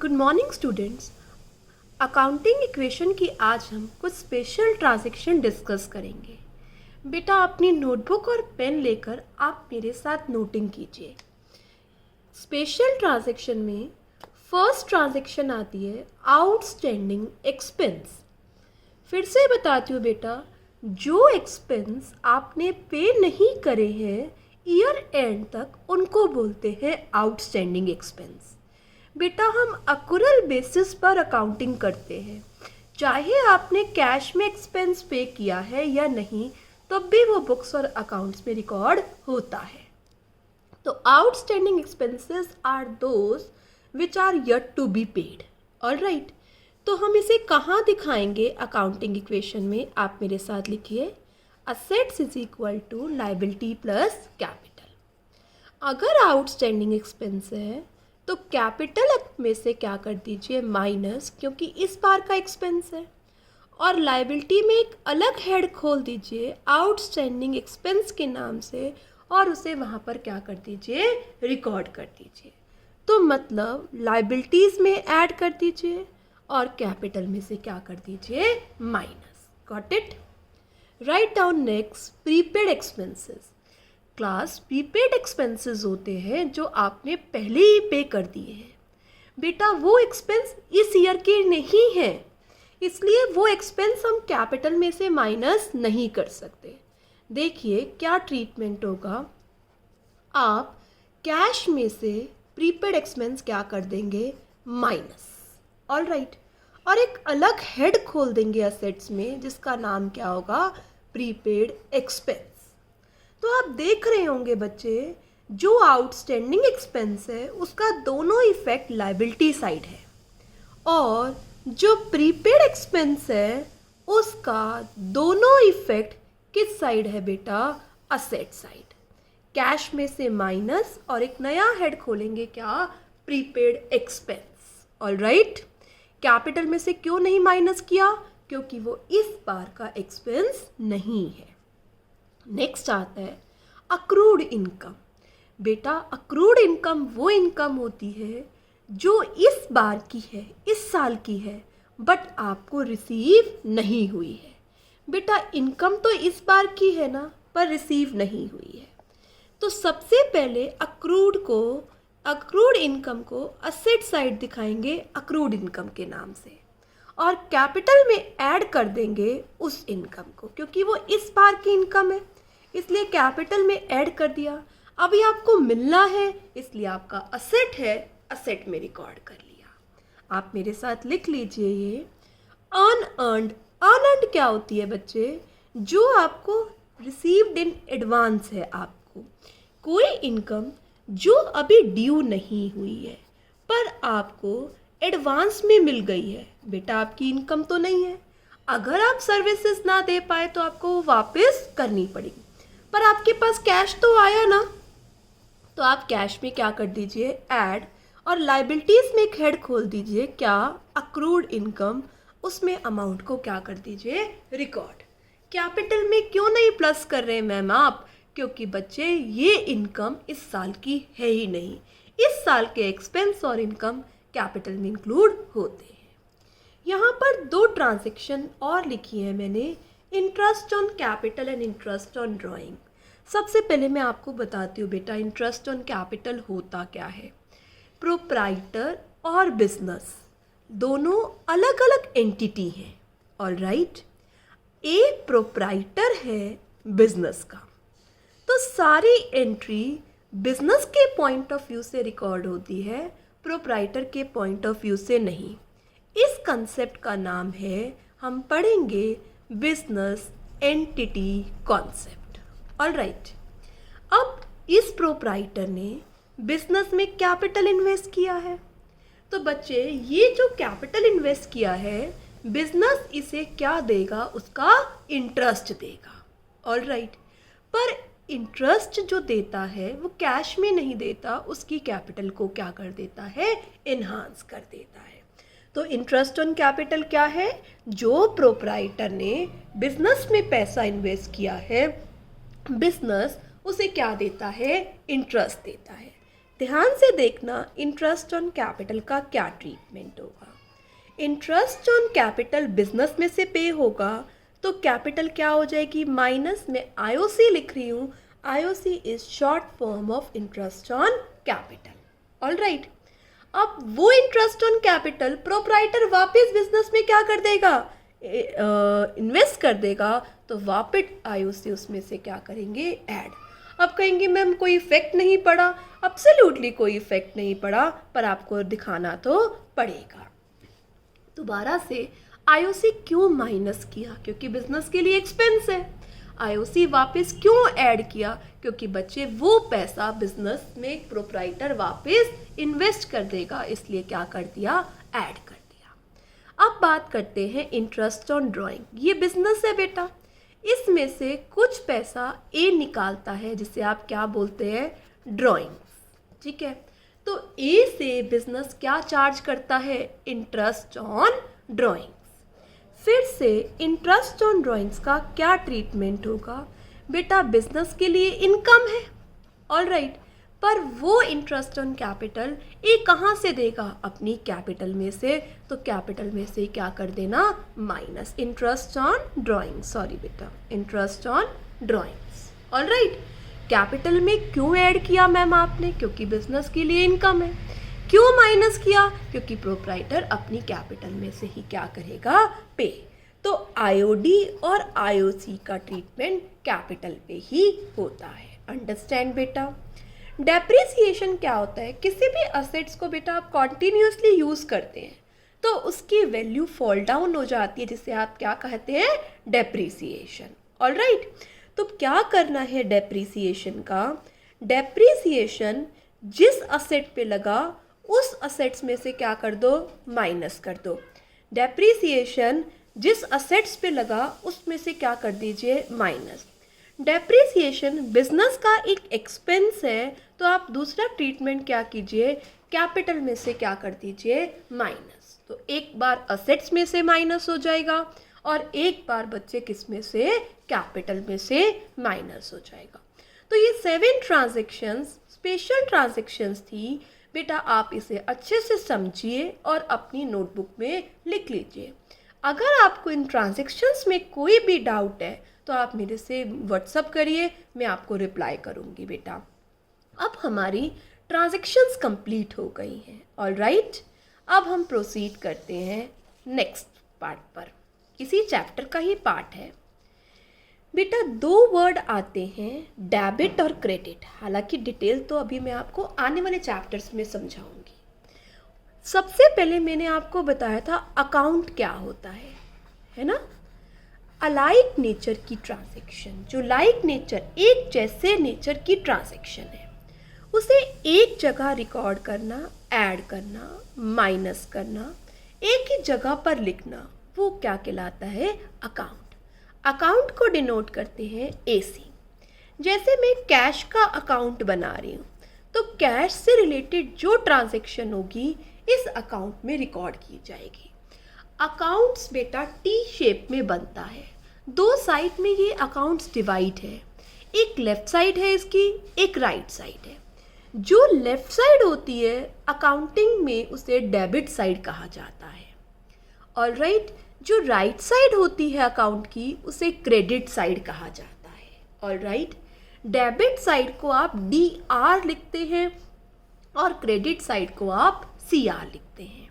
Good morning students. Accounting equation की आज हम कुछ स्पेशल ट्रांजैक्शन डिस्कस करेंगे। बेटा अपनी नोटबुक और पेन लेकर आप मेरे साथ नोटिंग कीजिए। स्पेशल ट्रांजैक्शन में फर्स्ट ट्रांजैक्शन आती है आउटस्टैंडिंग एक्सपेंस। फिर से बताती हूँ बेटा, जो एक्सपेंस आपने पे नहीं करे हैं ईयर एंड तक उनको बोलते हैं आउटस्टैंडिंग एक्सपेंस। बेटा हम अक्रूरल बेसिस पर अकाउंटिंग करते हैं, चाहे आपने कैश में एक्सपेंस पे किया है या नहीं, तो भी वो बुक्स और अकाउंट्स में रिकॉर्ड होता है। तो outstanding expenses are those which are yet to be paid. Alright, तो हम इसे कहाँ दिखाएंगे अकाउंटिंग इक्वेशन में? आप मेरे साथ लिखिए, assets is equal to liability plus capital. अगर आउटस्टैंडिंग एक्सपेंस है तो कैपिटल में से क्या कर दीजिए, माइनस, क्योंकि इस बार का एक्सपेंस है। और लायबिलिटी में एक अलग हेड खोल दीजिए आउटस्टैंडिंग एक्सपेंस के नाम से, और उसे वहाँ पर क्या कर दीजिए, रिकॉर्ड कर दीजिए। तो मतलब लायबिलिटीज़ में ऐड कर दीजिए और कैपिटल में से क्या कर दीजिए, minus. Got it? Write down next prepaid expenses. Class prepaid expenses होते हैं जो आपने पहले ही पे कर दिए हैं। बेटा वो एक्सपेंस इस ईयर के नहीं है, इसलिए वो एक्सपेंस हम कैपिटल में से माइनस नहीं कर सकते। देखिए क्या ट्रीटमेंट होगा, आप कैश में से प्रीपेड एक्सपेंस क्या कर देंगे, माइनस। ऑलराइट, और एक अलग हेड खोल देंगे असेट्स में जिसका नाम क्या होगा, प्रीपेड एक्सपेंस। तो आप देख रहे होंगे बच्चे, जो आउटस्टैंडिंग एक्सपेंस है उसका दोनों इफेक्ट लायबिलिटी साइड है, और जो प्रीपेड एक्सपेंस है उसका दोनों इफेक्ट किस साइड है बेटा, असेट साइड। कैश में से माइनस और एक नया हेड खोलेंगे क्या, प्रीपेड एक्सपेंस। ऑलराइट, कैपिटल में से क्यों नहीं माइनस किया, क्योंकि वो इस बार का एक्सपेंस नहीं है। नेक्स्ट आता है अक्रूड इनकम। बेटा अक्रूड इनकम वो इनकम होती है जो इस बार की है, इस साल की है, बट आपको रिसीव नहीं हुई है। बेटा इनकम तो इस बार की है ना, पर रिसीव नहीं हुई है। तो सबसे पहले अक्रूड इनकम को असेट साइड दिखाएंगे अक्रूड इनकम के नाम से, और कैपिटल में ऐड कर देंगे उस इनकम को, क्योंकि वो इस बार की इनकम है इसलिए कैपिटल में ऐड कर दिया। अभी आपको मिलना है इसलिए आपका असेट है, असेट में रिकॉर्ड कर लिया। आप मेरे साथ लिख लीजिए ये अनअर्न्ड। अनअर्न्ड क्या होती है बच्चे, जो आपको रिसीव्ड इन एडवांस है, आपको कोई इनकम जो अभी ड्यू नहीं हुई है पर आपको एडवांस में मिल गई है। बेटा आपकी इनकम तो नहीं है, अगर आप सर्विसेज ना दे पाए तो आपको वापस करनी पड़ेगी, पर आपके पास कैश तो आया ना, तो आप कैश में क्या कर दीजिए, ऐड, और लायबिलिटीज़ में एक हेड खोल दीजिए क्या, अक्रूड इनकम, उसमें अमाउंट को क्या कर दीजिए, रिकॉर्ड। कैपिटल में क्यों नहीं प्लस कर रहे हैं मैम आप, क्योंकि बच्चे ये इनकम इस साल की है ही नहीं। इस साल के एक्सपेंस और इनकम कैपिटल में इंक्लूड होते हैं। यहाँ पर दो ट्रांजैक्शन और लिखी है मैंने, interest on capital and interest on drawing. सबसे पहले मैं आपको बताती हूँ बेटा इंटरेस्ट ऑन कैपिटल होता क्या है। प्रोप्राइटर और बिजनेस दोनों अलग अलग एंटिटी हैं। ऑलराइट, एक प्रोप्राइटर है बिजनेस का, तो सारी एंट्री बिजनेस के पॉइंट ऑफ व्यू से रिकॉर्ड होती है, प्रोप्राइटर के पॉइंट ऑफ व्यू से नहीं। इस कंसेप्ट का नाम है, हम पढ़ेंगे बिजनेस एंटिटी कॉन्सेप्ट। ऑलराइट, अब इस प्रोप्राइटर ने बिजनेस में कैपिटल इन्वेस्ट किया है, तो बच्चे ये जो कैपिटल इन्वेस्ट किया है बिजनेस इसे क्या देगा, उसका इंटरेस्ट देगा। ऑलराइट, पर इंटरेस्ट जो देता है वो कैश में नहीं देता, उसकी कैपिटल को क्या कर देता है, इन्हांस कर देता है। तो इंटरेस्ट ऑन कैपिटल क्या है, जो प्रोप्राइटर ने बिजनेस में पैसा इन्वेस्ट किया है, बिजनेस उसे क्या देता है, इंटरेस्ट देता है। ध्यान से देखना इंटरेस्ट ऑन कैपिटल का क्या ट्रीटमेंट होगा। इंटरेस्ट ऑन कैपिटल बिजनेस में से पे होगा तो कैपिटल क्या हो जाएगी माइनस, मैं आईओसी लिख रही हूँ, IOC is short form of interest on capital. All right, अब वो इंटरेस्ट ऑन कैपिटल प्रोप्राइटर वापस बिजनेस में क्या कर देगा, इन्वेस्ट कर देगा, तो वापस आईओसी उसमें से क्या करेंगे, ऐड। अब कहेंगे मैम कोई इफेक्ट नहीं पड़ा, एब्सोल्युटली कोई इफेक्ट नहीं पड़ा, पर आपको दिखाना तो पड़ेगा। दोबारा से आईओसी क्यों माइनस किया, क्योंकि बिजनेस के लिए एक्सपेंस है। आईओसी वापस क्यों ऐड किया, क्योंकि बच्चे वो पैसा बिजनेस में प्रोप्राइटर वापस इन्वेस्ट कर देगा, इसलिए क्या कर दिया, ऐड कर दिया। अब बात करते हैं इंटरेस्ट ऑन ड्राइंग। ये बिजनेस है बेटा, इसमें से कुछ पैसा ए निकालता है जिसे आप क्या बोलते हैं, ड्राइंग्स। ठीक है, तो ए से बिजनेस क्या चार्ज करता है, इंटरेस्ट ऑन ड्राइंग्स। फिर से इंटरेस्ट ऑन ड्राइंग्स का क्या ट्रीटमेंट होगा बेटा, बिजनेस के लिए इनकम है, ऑल राइट, पर वो इंटरेस्ट ऑन कैपिटल ए कहाँ से देगा, अपनी कैपिटल में से, तो कैपिटल में से क्या कर देना, minus interest on drawing, sorry बेटा, interest on drawings. All right, capital में क्यों ऐड किया मैम आपने, क्योंकि बिजनेस के लिए इनकम है। क्यों माइनस किया, क्योंकि प्रोप्राइटर अपनी कैपिटल में से ही क्या करेगा, पे। तो आईओडी और आईओसी का ट्रीटमेंट कैपिटल पे ही होता है। अंडरस्टैंड बेटा। डेप्रिसिएशन क्या होता है, किसी भी असेट्स को बेटा आप कॉन्टिन्यूसली यूज़ करते हैं तो उसकी वैल्यू फॉल डाउन हो जाती है, जिसे आप क्या कहते हैं, डेप्रिसिएशन। ऑल राइट, तो क्या करना है डेप्रिसिएशन का, डेप्रिसिएशन जिस असेट पे लगा उस असेट्स में से क्या कर दो, माइनस कर दो। डेप्रिसिएशन जिस असेट्स पे लगा उसमें से क्या कर दीजिए, माइनस। डेप्रिसिएशन बिजनेस का एक एक्सपेंस है, तो आप दूसरा ट्रीटमेंट क्या कीजिए, कैपिटल में से क्या कर दीजिए, माइनस। तो एक बार असेट्स में से माइनस हो जाएगा और एक बार बच्चे किस में से, कैपिटल में से माइनस हो जाएगा। तो ये 7 ट्रांजैक्शंस स्पेशल ट्रांजैक्शंस थी बेटा, आप इसे अच्छे से समझिए और अपनी नोटबुक में लिख लीजिए। अगर आपको इन ट्रांजैक्शंस में कोई भी डाउट है तो आप मेरे से व्हाट्सअप करिए, मैं आपको रिप्लाई करूँगी बेटा। अब हमारी ट्रांजैक्शंस कंप्लीट हो गई हैं। ऑल राइट, अब हम प्रोसीड करते हैं नेक्स्ट पार्ट पर, इसी चैप्टर का ही पार्ट है बेटा। 2 वर्ड आते हैं, डेबिट और क्रेडिट। हालांकि डिटेल तो अभी मैं आपको आने वाले चैप्टर्स में समझाऊंगी। सबसे पहले मैंने आपको बताया था अकाउंट क्या होता है ना, अलाइक नेचर की ट्रांजैक्शन, जो लाइक नेचर, एक जैसे नेचर की ट्रांजैक्शन है, उसे एक जगह रिकॉर्ड करना, ऐड करना, माइनस करना, एक ही जगह पर लिखना, वो क्या कहलाता है, अकाउंट। अकाउंट को डिनोट करते हैं एसी। जैसे मैं कैश का अकाउंट बना रही हूँ तो कैश से रिलेटेड जो ट्रांजैक्शन होगी इस अकाउंट में रिकॉर्ड की जाएगी। अकाउंट्स बेटा टी शेप में बनता है, 2 साइड में ये अकाउंट्स डिवाइड है, एक लेफ्ट साइड है इसकी, एक राइट साइड है। जो लेफ्ट साइड होती है अकाउंटिंग में उसे डेबिट साइड कहा जाता है। ऑल राइट, जो राइट साइड होती है अकाउंट की उसे क्रेडिट साइड कहा जाता है। ऑल राइट, डेबिट साइड को आप DR लिखते हैं और क्रेडिट साइड को आप CR लिखते हैं।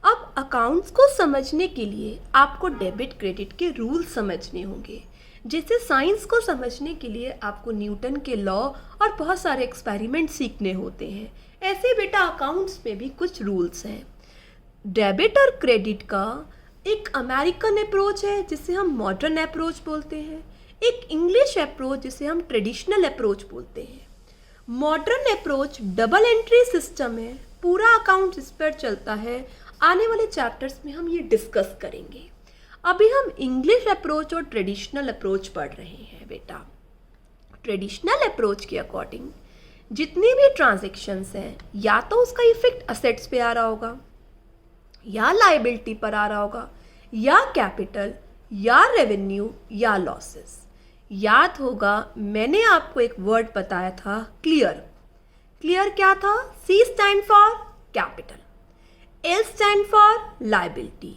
अब अकाउंट्स को समझने के लिए आपको डेबिट क्रेडिट के रूल समझने होंगे, जैसे साइंस को समझने के लिए आपको न्यूटन के लॉ और बहुत सारे एक्सपेरिमेंट सीखने होते हैं। ऐसे बेटा अकाउंट्स में भी कुछ रूल्स हैं। डेबिट और क्रेडिट का एक अमेरिकन अप्रोच है जिसे हम मॉडर्न अप्रोच बोलते हैं, एक इंग्लिश अप्रोच जिसे हम ट्रेडिशनल अप्रोच बोलते हैं। Modern approach double entry system है, पूरा अकाउंट इस पर चलता है। आने वाले चैप्टर्स में हम ये डिस्कस करेंगे। अभी हम इंग्लिश अप्रोच और ट्रेडिशनल अप्रोच पढ़ रहे हैं बेटा। ट्रेडिशनल अप्रोच के अकॉर्डिंग जितनी भी ट्रांजैक्शंस हैं या तो उसका इफेक्ट असेट्स पे आ रहा होगा या लायबिलिटी पर आ रहा होगा या कैपिटल या रेवेन्यू या लॉसेस। याद होगा मैंने आपको एक वर्ड बताया था, क्लियर। क्लियर क्या था? C stand for capital, L stand for liability,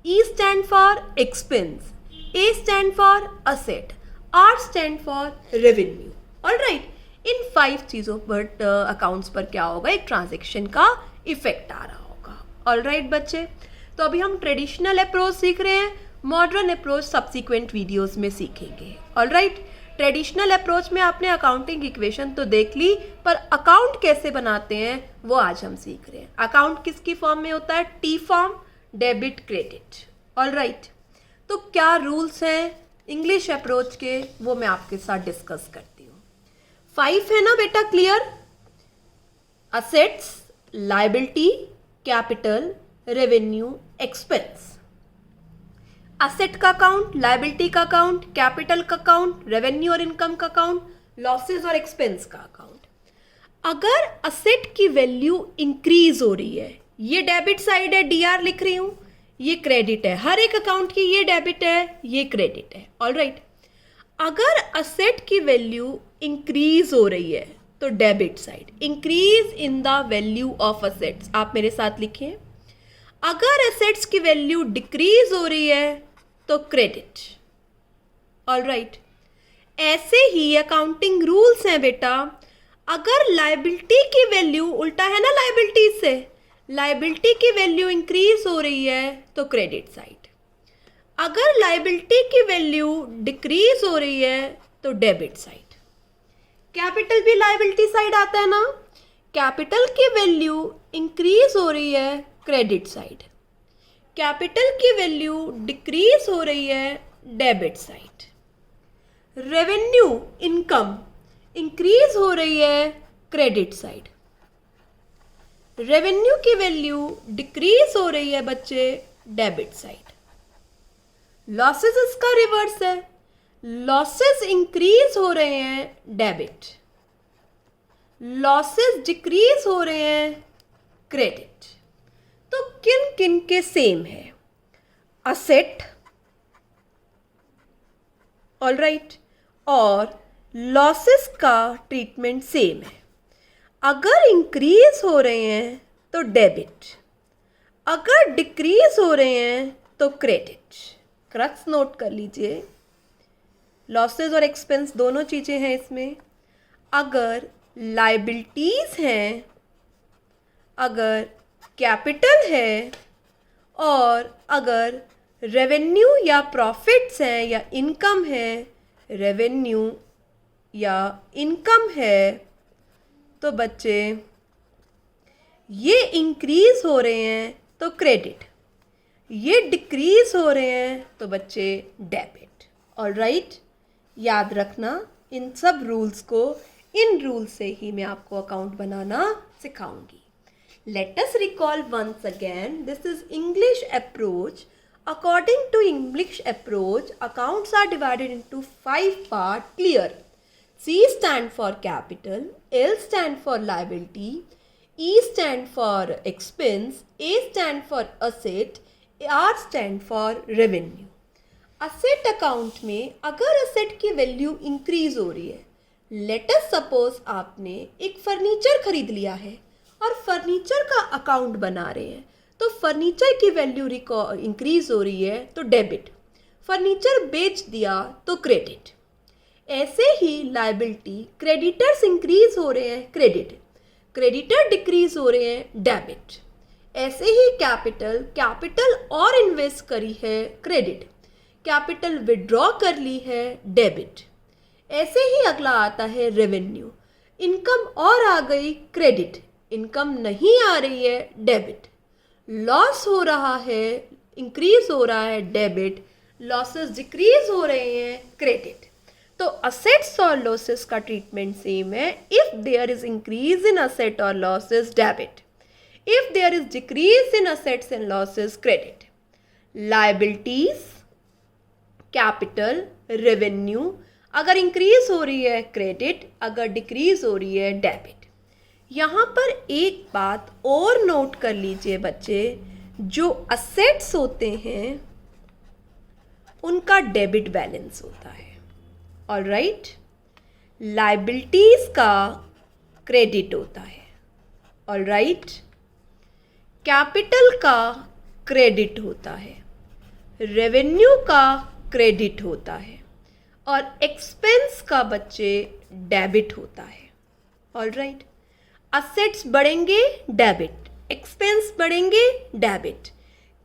E stand for expense, A stand for asset, R stand for revenue. Alright, इन 5 चीज़ों पर अकाउंट्स पर क्या होगा? एक ट्रांजैक्शन का इफेक्ट आ रहा होगा. ऑलराइट बच्चे, तो अभी हम ट्रेडिशनल अप्रोच सीख रहे हैं, मॉडर्न अप्रोच सब्सिक्वेंट वीडियोस में सीखेंगे. ऑलराइट, ट्रेडिशनल अप्रोच में आपने अकाउंटिंग इक्वेशन तो देख ली, पर अकाउंट कैसे बनाते हैं वो आज हम सीख रहे हैं. अकाउंट किसकी फॉर्म में होता है? T form, debit credit. Alright, तो क्या रूल्स हैं इंग्लिश अप्रोच के वो मैं आपके साथ डिस्कस करती हूँ. 5 है ना बेटा? Clear? Assets, liability, capital, revenue, expense. Asset का अकाउंट, लाइबिलिटी का अकाउंट, कैपिटल का अकाउंट, रेवेन्यू और इनकम का अकाउंट, लॉसेस और एक्सपेंस का अकाउंट. अगर असेट की वैल्यू इंक्रीज हो रही है, ये डेबिट साइड है, डीआर लिख रही हूं, ये क्रेडिट है. हर एक अकाउंट की ये डेबिट है, ये क्रेडिट है. ऑलराइट, अगर असेट की वैल्यू इंक्रीज हो रही है तो debit side, increase in the value of assets. आप मेरे साथ लिखिए. अगर असेट्स की वैल्यू डिक्रीज हो रही है तो क्रेडिट. ऑलराइट, ऐसे ही अकाउंटिंग रूल्स हैं बेटा. अगर लाइबिलिटी की वैल्यू, उल्टा है ना लाइबिलिटी से, लाइबिलिटी की वैल्यू इंक्रीज हो रही है तो क्रेडिट साइड. अगर लाइबिलिटी की वैल्यू डिक्रीज हो रही है तो डेबिट साइड. कैपिटल भी लाइबिलिटी साइड आता है ना. कैपिटल की वैल्यू इंक्रीज हो रही है, क्रेडिट साइड. कैपिटल की वैल्यू डिक्रीज हो रही है, debit side. Revenue, income increase हो रही है, क्रेडिट साइड. रेवेन्यू की वैल्यू डिक्रीज हो रही है बच्चे, डेबिट साइड. लॉसेस इसका रिवर्स है. लॉसेस इंक्रीज हो रहे हैं, डेबिट. लॉसेस डिक्रीज हो रहे हैं, क्रेडिट. तो किन किन के सेम है? असेट, ऑलराइट, और लॉसेस का ट्रीटमेंट सेम है. अगर इंक्रीज हो रहे हैं तो डेबिट, अगर डिक्रीज हो रहे हैं तो क्रेडिट. क्रक्स नोट कर लीजिए, लॉसेस और एक्सपेंस दोनों चीज़ें हैं इसमें. अगर लाइबिलिटीज़ हैं, अगर कैपिटल है, और अगर रेवेन्यू या प्रॉफिट्स हैं या इनकम है, रेवेन्यू या इनकम है, तो बच्चे ये इंक्रीज हो रहे हैं तो क्रेडिट, ये डिक्रीज हो रहे हैं तो बच्चे डेबिट. ऑलराइट, याद रखना इन सब रूल्स को. इन रूल्स से ही मैं आपको account banana सिखाऊंगी. Let us recall once again, this is English approach. According to English approach, accounts are divided into 5 parts. Clear? C stand for capital, L stand for liability, E stand for expense, A stand for asset, R stand for revenue. Asset account में अगर asset की value increase हो रही है, let us suppose आपने एक furniture खरीद लिया है और फर्नीचर का अकाउंट बना रहे हैं, तो फर्नीचर की वैल्यू इंक्रीज हो रही है तो डेबिट, फर्नीचर बेच दिया तो क्रेडिट. ऐसे ही लाइबिलिटी, क्रेडिटर्स इंक्रीज हो रहे हैं, क्रेडिट, क्रेडिटर डिक्रीज हो रहे हैं, डेबिट. ऐसे ही कैपिटल, कैपिटल और इन्वेस्ट करी है, क्रेडिट, कैपिटल विड्रॉ कर ली है, डेबिट. ऐसे ही अगला आता है रेवेन्यू, इनकम और आ गई, क्रेडिट, इनकम नहीं आ रही है, डेबिट. लॉस हो रहा है, इंक्रीज हो रहा है, डेबिट. लॉसेस डिक्रीज हो रहे हैं, क्रेडिट. तो असेट्स और लॉसेस का ट्रीटमेंट सेम है. If there is increase in asset और losses, debit. If there is decrease in assets and losses, credit. Liabilities, capital, revenue, अगर इंक्रीज हो रही है क्रेडिट, अगर डिक्रीज हो रही है डेबिट. यहाँ पर एक बात और नोट कर लीजिए बच्चे, जो असेट्स होते हैं उनका डेबिट बैलेंस होता है. ऑलराइट, लाइबिलिटीज का क्रेडिट होता है। ऑलराइट, कैपिटल का क्रेडिट होता है, रेवेन्यू का क्रेडिट होता है और एक्सपेंस का बच्चे डेबिट होता है। ऑलराइट, असेट्स बढ़ेंगे डेबिट, एक्सपेंस बढ़ेंगे डेबिट,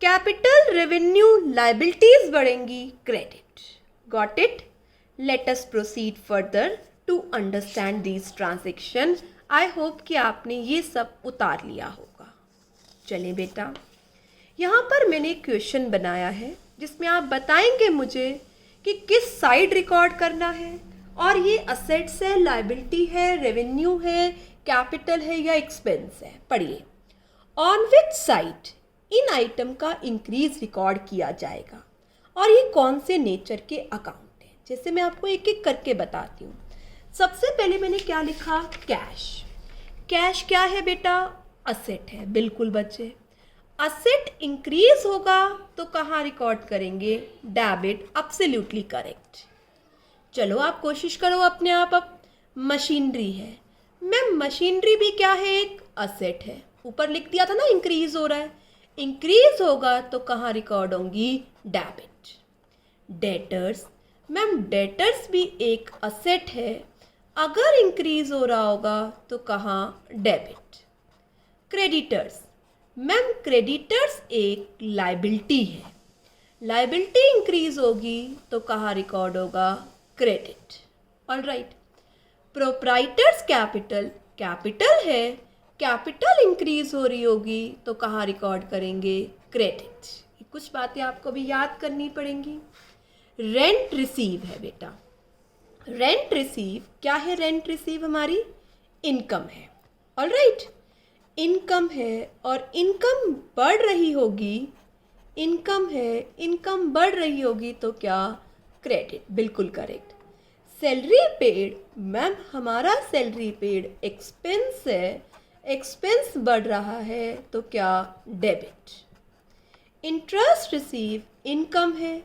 कैपिटल, रेवेन्यू, लायबिलिटीज बढ़ेंगी credit. Got it? Let us proceed further to understand these transaction. I hope कि आपने ये सब उतार लिया होगा। चलिए बेटा, यहाँ पर मैंने एक क्वेश्चन बनाया है जिसमें आप बताएंगे मुझे कि किस साइड रिकॉर्ड करना है और ये असेट्स है, लायबिलिटी है, रेवेन्यू है, कैपिटल है या एक्सपेंस है। पढ़िए, on which side in item का इंक्रीज रिकॉर्ड किया जाएगा और ये कौन से नेचर के अकाउंट है। जैसे मैं आपको एक एक करके बताती हूँ। सबसे पहले मैंने क्या लिखा? कैश। कैश क्या है बेटा? असेट है। बिल्कुल बच्चे, असेट इंक्रीज होगा तो कहाँ रिकॉर्ड करेंगे? डेबिट। Absolutely correct. चलो आप कोशिश करो अपने आप। अब मशीनरी है मैम, मशीनरी भी क्या है? एक असेट है। ऊपर लिख दिया था ना इंक्रीज हो रहा है, इंक्रीज होगा तो कहाँ रिकॉर्ड होंगी? डेबिट। डेटर्स, मैम डेटर्स भी एक असेट है, अगर इंक्रीज हो रहा होगा तो कहाँ? डेबिट। क्रेडिटर्स, मैम क्रेडिटर्स एक लायबिलिटी है, लायबिलिटी इंक्रीज होगी तो कहाँ रिकॉर्ड होगा? Credit. Alright. Proprietors capital, capital है, कैपिटल इंक्रीज हो रही होगी तो कहाँ रिकॉर्ड करेंगे? क्रेडिट। कुछ बातें आपको भी याद करनी पड़ेंगी। रेंट रिसीव है बेटा, रेंट रिसीव क्या है? रेंट रिसीव हमारी इनकम है। ऑलराइट, इनकम है और इनकम बढ़ रही होगी, इनकम है, इनकम बढ़ रही होगी तो क्या? क्रेडिट। बिल्कुल करेक्ट। सैलरी पेड, मैम हमारा सैलरी पेड एक्सपेंस है, एक्सपेंस बढ़ रहा है तो क्या? डेबिट। इंटरेस्ट रिसीव इनकम है,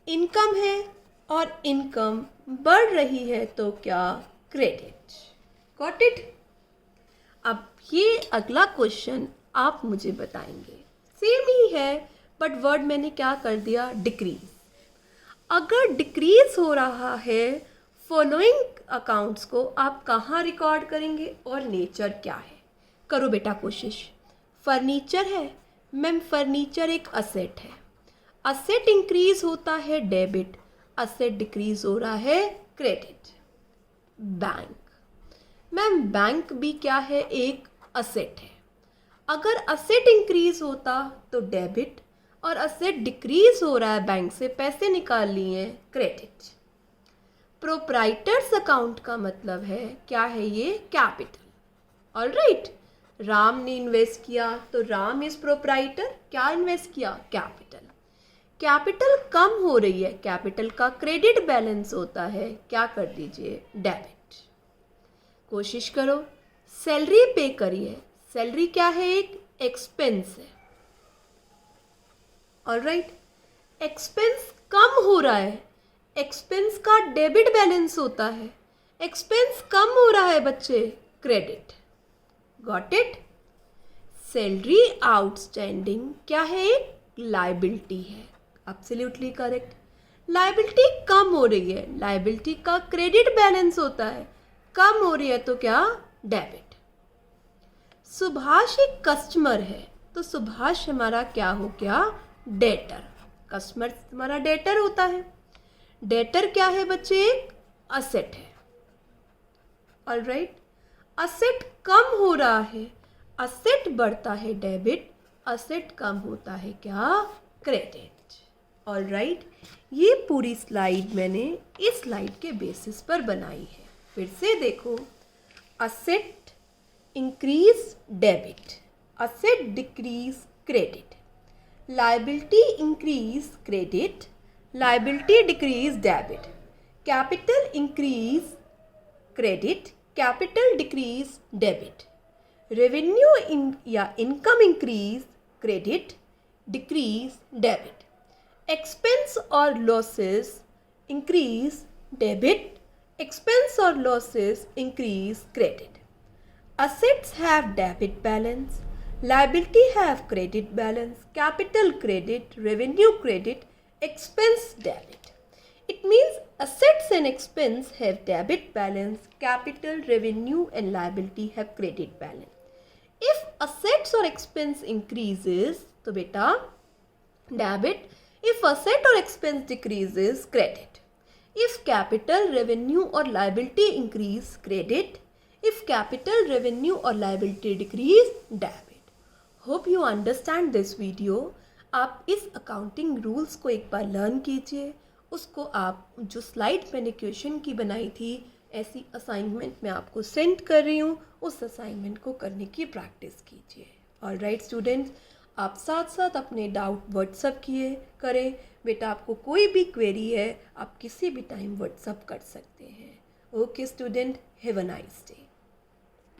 इनकम है और इनकम बढ़ रही है तो क्या? क्रेडिट। Got it? अब ये अगला क्वेश्चन आप मुझे बताएंगे, सेम ही है बट वर्ड मैंने क्या कर दिया? डिक्रीज। अगर डिक्रीज हो रहा है फॉलोइंग अकाउंट्स को आप कहाँ रिकॉर्ड करेंगे और नेचर क्या है? करो बेटा कोशिश। फर्नीचर है, मैम फर्नीचर एक असेट है, असेट इंक्रीज होता है डेबिट, असेट डिक्रीज हो रहा है क्रेडिट। बैंक, मैम बैंक भी क्या है? एक असेट है, अगर असेट इंक्रीज होता तो डेबिट और असेट डिक्रीज हो रहा है, बैंक से पैसे निकाल लिए, क्रेडिट। प्रोप्राइटर्स अकाउंट का मतलब है क्या है? ये कैपिटल। ऑलराइट, राम ने इन्वेस्ट किया तो राम इज प्रोप्राइटर, क्या इन्वेस्ट किया? कैपिटल। कैपिटल कम हो रही है, कैपिटल का क्रेडिट बैलेंस होता है, क्या कर दीजिए? डेबिट। कोशिश करो, सैलरी पे करिए, सैलरी क्या है? एक एक्सपेंस है। ऑलराइट, एक्सपेंस कम हो रहा है, एक्सपेंस का डेबिट बैलेंस होता है, एक्सपेंस कम हो रहा है बच्चे, credit. Got it? Salary outstanding क्या है? एक लायबिलिटी है। Absolutely correct. लायबिलिटी कम हो रही है, लायबिलिटी का क्रेडिट बैलेंस होता है, कम हो रही है तो क्या? डेबिट। सुभाष एक कस्टमर है तो सुभाष हमारा क्या हो गया? डेटर। कस्टमर हमारा डेटर होता है, डेटर क्या है बच्चे? एक असेट है। ऑलराइट, असेट कम हो रहा है, असेट बढ़ता है डेबिट, असेट कम होता है क्या? क्रेडिट। ऑलराइट, ये पूरी स्लाइड मैंने इस स्लाइड के बेसिस पर बनाई है। फिर से देखो, asset increase debit, asset decrease credit, liability increase credit, liability decrease debit, capital increase credit, capital decrease debit, revenue या income increase credit, decrease debit, expense और losses increase debit, expense or losses increase credit. Assets have debit balance, liability have credit balance, capital credit, revenue credit, expense debit. It means assets and expense have debit balance, capital, revenue and liability have credit balance. If assets or expense increases, तो बेटा debit. If asset or expense decreases, credit. If capital, revenue or liability increase, credit. If capital, revenue or liability decrease, debit. Hope you understand this video. आप इस accounting rules को एक बार learn कीजिए, उसको आप जो स्लाइड मैंने क्वेश्चन की बनाई थी ऐसी असाइनमेंट मैं आपको सेंड कर रही हूँ, उस असाइनमेंट को करने की प्रैक्टिस कीजिए. ऑलराइट स्टूडेंट्स, आप साथ साथ अपने डाउट व्हाट्सअप किए करें. बेटा आपको कोई भी क्वेरी है आप किसी भी टाइम व्हाट्सअप कर सकते हैं. Okay student, have a nice day.